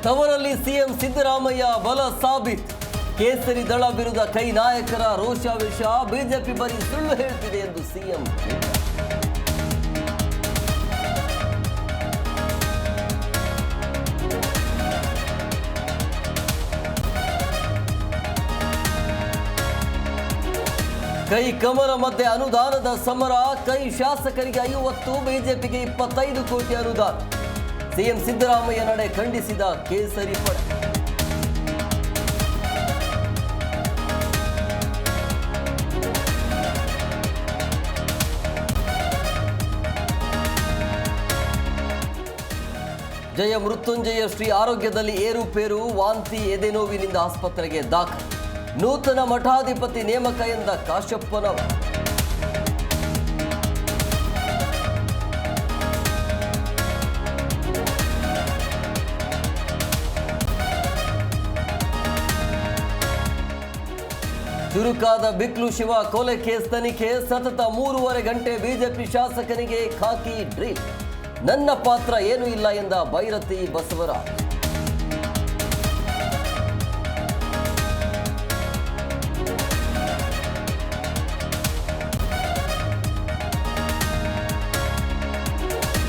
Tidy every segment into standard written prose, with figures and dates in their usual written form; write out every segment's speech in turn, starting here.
ತವರಲ್ಲಿ CM Siddaramaiah ಬಲ ಸಾಬೀತು. ಕೇಸರಿ ದಳ ವಿರುದ್ಧ ಕೈ ನಾಯಕರ ರೋಷಾವೇಶ. ಬಿಜೆಪಿ ಬರೀ ಸುಳ್ಳು ಹೇಳ್ತಿದೆ ಎಂದು ಸಿಎಂ. ಕೈ ಕಮಲ ಮಧ್ಯೆ ಅನುದಾನದ ಸಮರ. ಕೈ ಶಾಸಕರಿಗೆ 50, ಬಿಜೆಪಿಗೆ 25 ಕೋಟಿ ಅನುದಾನ. ಸಿಎಂ ಸಿದ್ದರಾಮಯ್ಯ ನಡೆ ಖಂಡಿಸಿದ ಕೇಸರಿ ಪಡೆ. ಜಯ ಮೃತ್ಯುಂಜಯ ಶ್ರೀ ಆರೋಗ್ಯದಲ್ಲಿ ಏರುಪೇರು. ವಾಂತಿ, ಎದೆನೋವಿನಿಂದ ಆಸ್ಪತ್ರೆಗೆ ದಾಖಲು. ನೂತನ ಮಠಾಧಿಪತಿ ನೇಮಕ ಎಂದ ಕಾಶ್ಯಪ್ಪನವ. ಚುರುಕಾದ ಬಿಕ್ಲು ಶಿವ ಕೊಲೆ ಕೇಸ್ ತನಿಖೆ. ಸತತ 3.5 ಗಂಟೆ ಬಿಜೆಪಿ ಶಾಸಕನಿಗೆ ಖಾಕಿ ಡ್ರಿಲ್. ನನ್ನ ಪಾತ್ರ ಏನೂ ಇಲ್ಲ ಎಂದ ಭೈರತಿ ಬಸವರಾಜ್.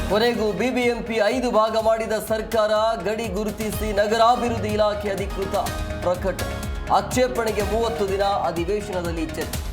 ಕೊನೆಗೂ ಬಿಬಿಎಂಪಿ 5 ಭಾಗ ಮಾಡಿದ ಸರ್ಕಾರ. ಗಡಿ ಗುರುತಿಸಿ ನಗರಾಭಿವೃದ್ಧಿ ಇಲಾಖೆ ಅಧಿಕೃತ ಪ್ರಕಟ. ಆಕ್ಷೇಪಣೆಗೆ 30 ದಿನ. ಅಧಿವೇಶನದಲ್ಲಿ ಚರ್ಚೆ.